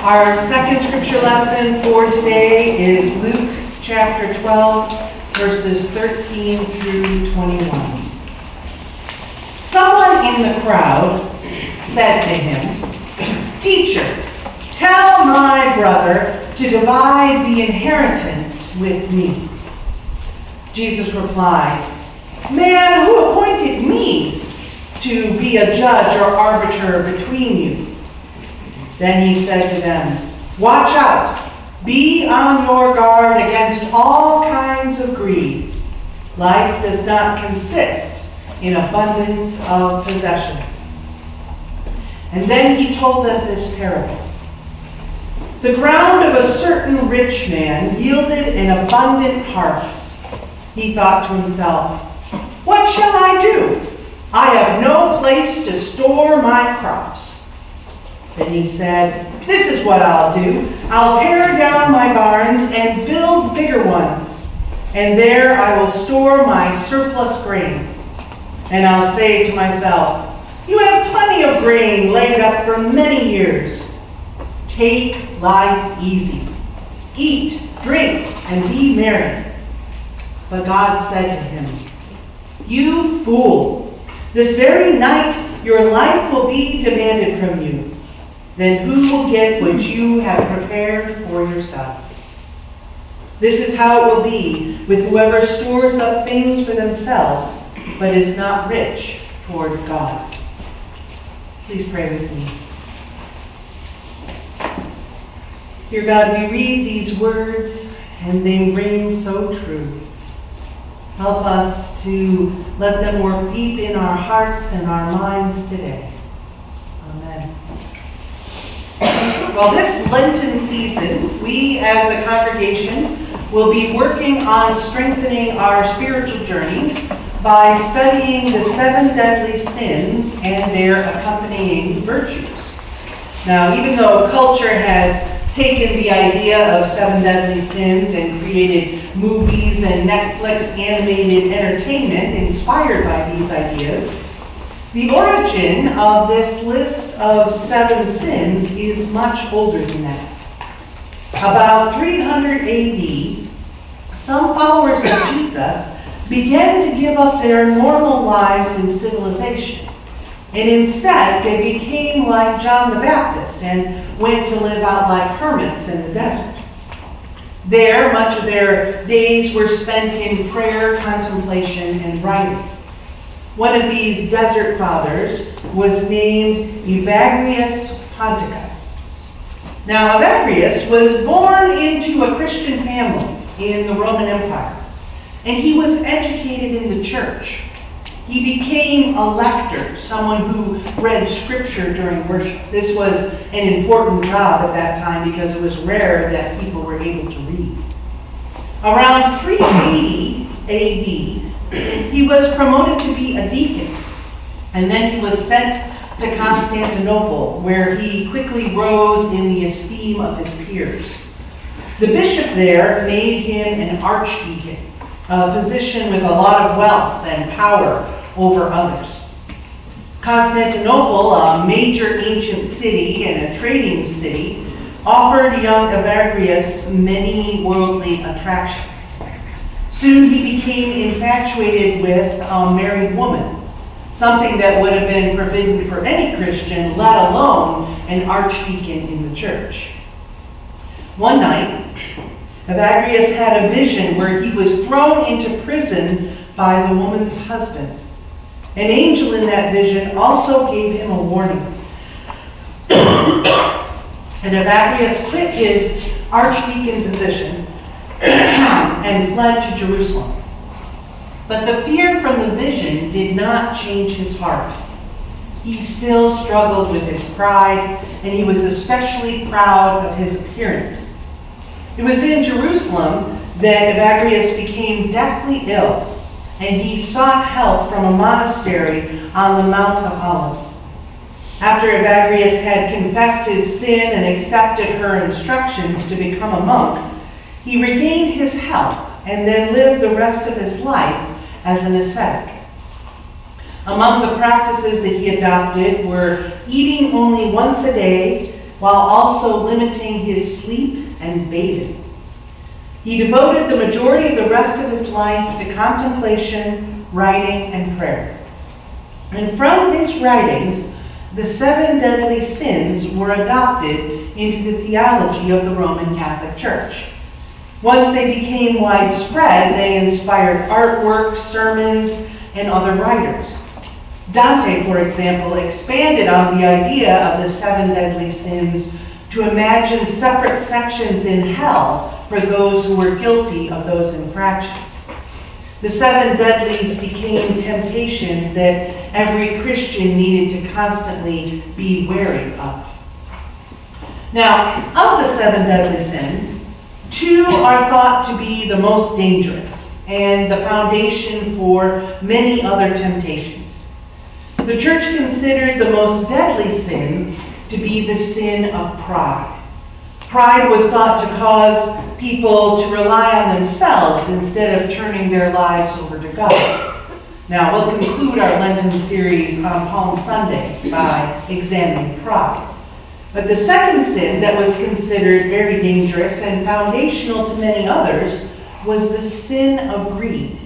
Our second scripture lesson for today is Luke chapter 12, verses 13 through 21. Someone in the crowd said to him, "Teacher, tell my brother to divide the inheritance with me." Jesus replied, "Man, who appointed me to be a judge or arbiter between you?" Then he said to them, "Watch out. Be on your guard against all kinds of greed. Life does not consist in abundance of possessions." And then he told them this parable. The ground of a certain rich man yielded an abundant harvest. He thought to himself, "What shall I do? I have no place to store my crops." Then he said, "This is what I'll do. I'll tear down my barns and build bigger ones, and there I will store my surplus grain. And I'll say to myself, you have plenty of grain laid up for many years. Take life easy. Eat, drink, and be merry." But God said to him, "You fool, this very night your life will be demanded from you. Then who will get what you have prepared for yourself? This is how it will be with whoever stores up things for themselves, but is not rich toward God." Please pray with me. Dear God, we read these words and they ring so true. Help us to let them work deep in our hearts and our minds today. Amen. Well, this Lenten season, we as a congregation will be working on strengthening our spiritual journeys by studying the 7 deadly sins and their accompanying virtues. Now, even though culture has taken the idea of 7 deadly sins and created movies and Netflix animated entertainment inspired by these ideas, the origin of this list of 7 sins is much older than that. About 300 AD, some followers of Jesus began to give up their normal lives in civilization. And instead, they became like John the Baptist and went to live out like hermits in the desert. There, much of their days were spent in prayer, contemplation, and writing. One of these desert fathers was named Evagrius Ponticus. Now, Evagrius was born into a Christian family in the Roman Empire, and he was educated in the church. He became a lector, someone who read scripture during worship. This was an important job at that time because it was rare that people were able to read. Around 380 AD, he was promoted to be a deacon, and then he was sent to Constantinople, where he quickly rose in the esteem of his peers. The bishop there made him an archdeacon, a position with a lot of wealth and power over others. Constantinople, a major ancient city and a trading city, offered young Evagrius many worldly attractions. Soon he became infatuated with a married woman, something that would have been forbidden for any Christian, let alone an archdeacon in the church. One night, Evagrius had a vision where he was thrown into prison by the woman's husband. An angel in that vision also gave him a warning. And Evagrius quit his archdeacon position and fled to Jerusalem. But the fear from the vision did not change his heart. He still struggled with his pride, and he was especially proud of his appearance. It was in Jerusalem that Evagrius became deathly ill, and he sought help from a monastery on the Mount of Olives. After Evagrius had confessed his sin and accepted her instructions to become a monk, he regained his health and then lived the rest of his life as an ascetic. Among the practices that he adopted were eating only once a day, while also limiting his sleep and bathing. He devoted the majority of the rest of his life to contemplation, writing, and prayer. And from his writings, the 7 deadly sins were adopted into the theology of the Roman Catholic Church. Once they became widespread, they inspired artwork, sermons, and other writers. Dante, for example, expanded on the idea of the 7 deadly sins to imagine separate sections in hell for those who were guilty of those infractions. The 7 deadlies became temptations that every Christian needed to constantly be wary of. Now, of the 7 deadly sins, 2 are thought to be the most dangerous and the foundation for many other temptations. The church considered the most deadly sin to be the sin of pride. Pride was thought to cause people to rely on themselves instead of turning their lives over to God. Now, we'll conclude our Lenten series on Palm Sunday by examining pride. But the second sin that was considered very dangerous and foundational to many others was the sin of greed,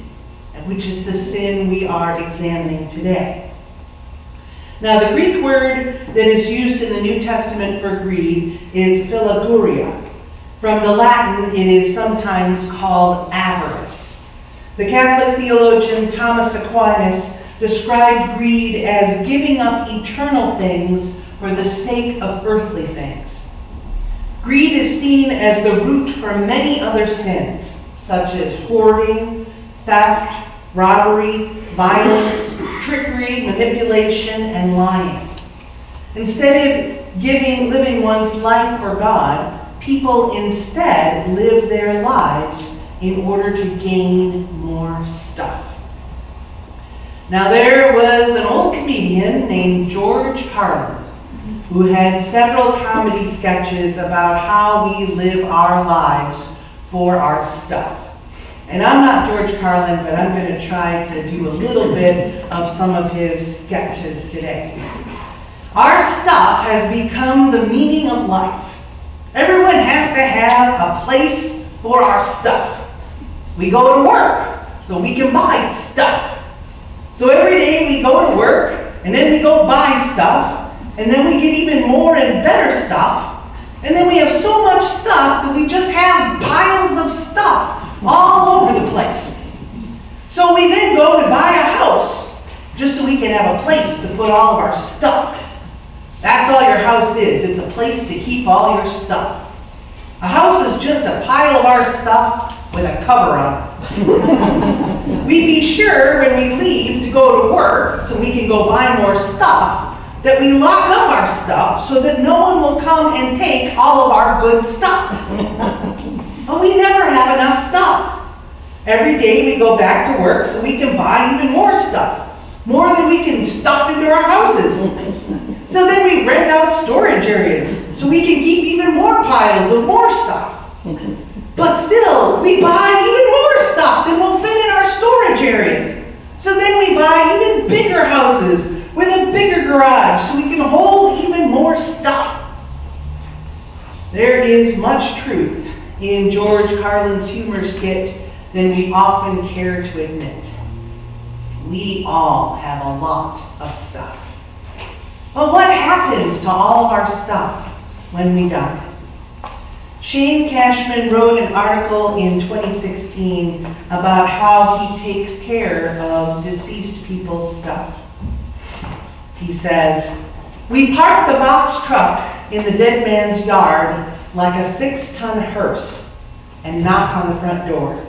which is the sin we are examining today. Now, the Greek word that is used in the New Testament for greed is philaguria. From the Latin, it is sometimes called avarice. The Catholic theologian Thomas Aquinas described greed as giving up eternal things for the sake of earthly things. Greed is seen as the root for many other sins, such as hoarding, theft, robbery, violence, trickery, manipulation, and lying. Instead of living one's life for God, people instead live their lives in order to gain more stuff. Now, there was an old comedian named George Carlin who had several comedy sketches about how we live our lives for our stuff. And I'm not George Carlin, but I'm going to try to do a little bit of some of his sketches today. Our stuff has become the meaning of life. Everyone has to have a place for our stuff. We go to work so we can buy stuff. So every day we go to work, and then we go buy stuff, and then we get even more and better stuff, and then we have so much stuff that we just have piles of stuff all over the place. So we then go to buy a house just so we can have a place to put all of our stuff. That's all your house is. It's a place to keep all your stuff. A house is just a pile of our stuff with a cover on it. We be sure when we leave to go to work so we can go buy more stuff that we lock up our stuff so that no one will come and take all of our good stuff. But we never have enough stuff. Every day we go back to work so we can buy even more stuff. More than we can stuff into our houses. So then we rent out storage areas so we can keep even more piles of more stuff. But still, we buy even more stuff than will fit in our storage areas. So then we buy even bigger houses with a bigger garage so we can hold even more stuff. There is much truth in George Carlin's humor skit than we often care to admit. We all have a lot of stuff. But what happens to all of our stuff when we die? Shane Cashman wrote an article in 2016 about how he takes care of deceased people's stuff. He says, "We park the box truck in the dead man's yard like a 6-ton hearse and knock on the front door.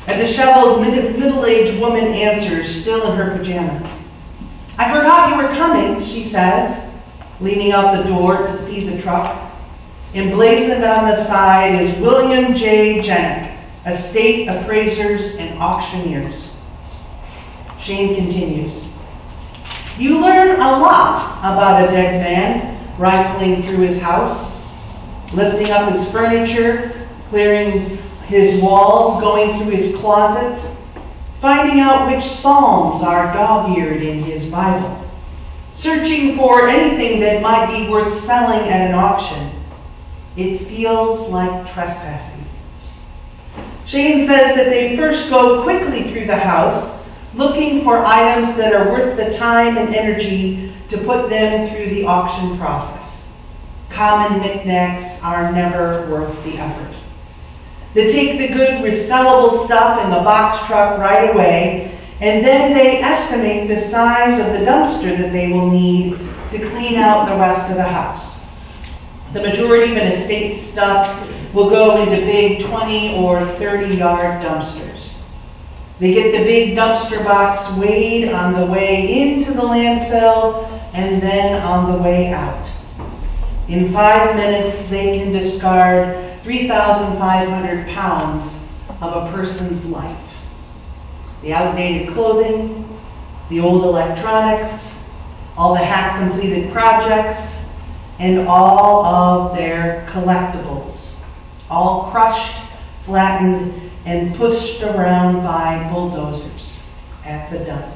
A disheveled middle-aged woman answers, still in her pajamas. 'I forgot you were coming,' she says, leaning out the door to see the truck. Emblazoned on the side is William J. Jenick, Estate Appraisers and Auctioneers." Shane continues, "You learn a lot about a dead man rifling through his house, lifting up his furniture, clearing his walls, going through his closets, finding out which psalms are dog-eared in his Bible, searching for anything that might be worth selling at an auction. It feels like trespassing. Shane says that they first go quickly through the house, looking for items that are worth the time and energy to put them through the auction process. Common knickknacks are never worth the effort. They take the good resellable stuff in the box truck right away, and then they estimate the size of the dumpster that they will need to clean out the rest of the house. The majority of an estate's stuff will go into big 20 or 30-yard dumpsters. They get the big dumpster box weighed on the way into the landfill and then on the way out. In 5 minutes, they can discard 3,500 pounds of a person's life. The outdated clothing, the old electronics, all the half-completed projects, and all of their collectibles, all crushed, flattened, and pushed around by bulldozers at the dump.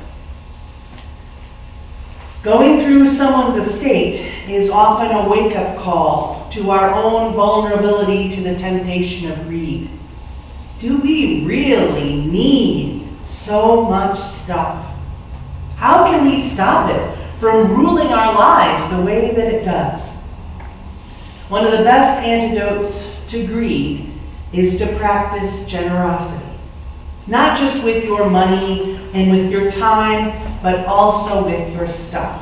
Going through someone's estate is often a wake-up call to our own vulnerability to the temptation of greed. Do we really need so much stuff? How can we stop it from ruling our lives the way that it does? One of the best antidotes to greed is to practice generosity. Not just with your money and with your time, but also with your stuff.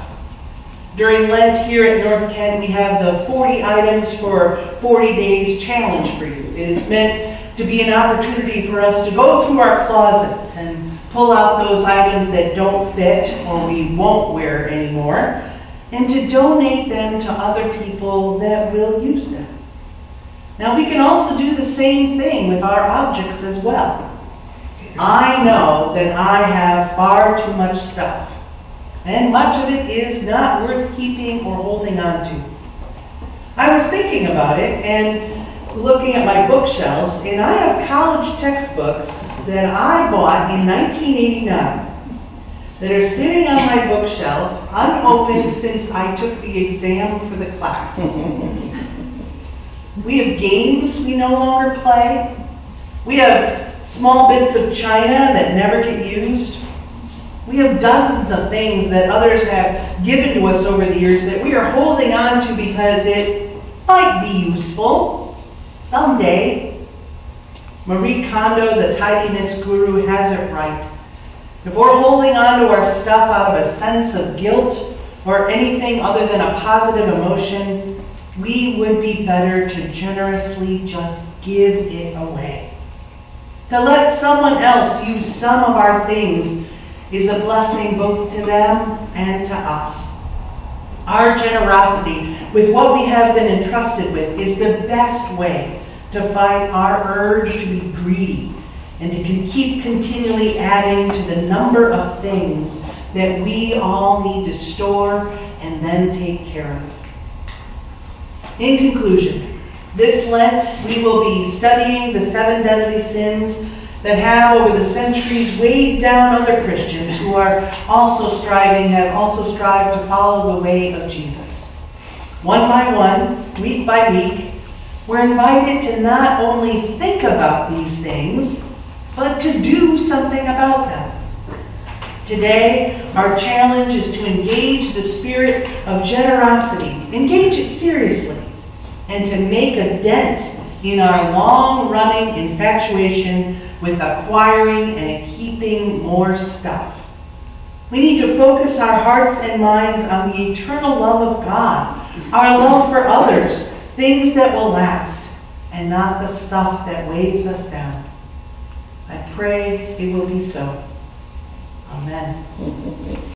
During Lent here at North Kent, we have the 40 items for 40 days challenge for you. It is meant to be an opportunity for us to go through our closets and pull out those items that don't fit or we won't wear anymore, and to donate them to other people that will use them. Now, we can also do the same thing with our objects as well. I know that I have far too much stuff, and much of it is not worth keeping or holding on to. I was thinking about it and looking at my bookshelves, and I have college textbooks that I bought in 1989 that are sitting on my bookshelf unopened since I took the exam for the class. We have games we no longer play. We have small bits of china that never get used. We have dozens of things that others have given to us over the years that we are holding on to because it might be useful someday. Marie Kondo, the tidiness guru, has it right. If we're holding on to our stuff out of a sense of guilt or anything other than a positive emotion, we would be better to generously just give it away. To let someone else use some of our things is a blessing both to them and to us. Our generosity with what we have been entrusted with is the best way to fight our urge to be greedy and to keep continually adding to the number of things that we all need to store and then take care of. In conclusion, this Lent we will be studying the 7 deadly sins that have over the centuries weighed down other Christians who have also strived to follow the way of Jesus. One by one, week by week, we're invited to not only think about these things, but to do something about them. Today, our challenge is to engage the spirit of generosity, engage it seriously, and to make a dent in our long-running infatuation with acquiring and keeping more stuff. We need to focus our hearts and minds on the eternal love of God, our love for others, things that will last, and not the stuff that weighs us down. I pray it will be so. Amen.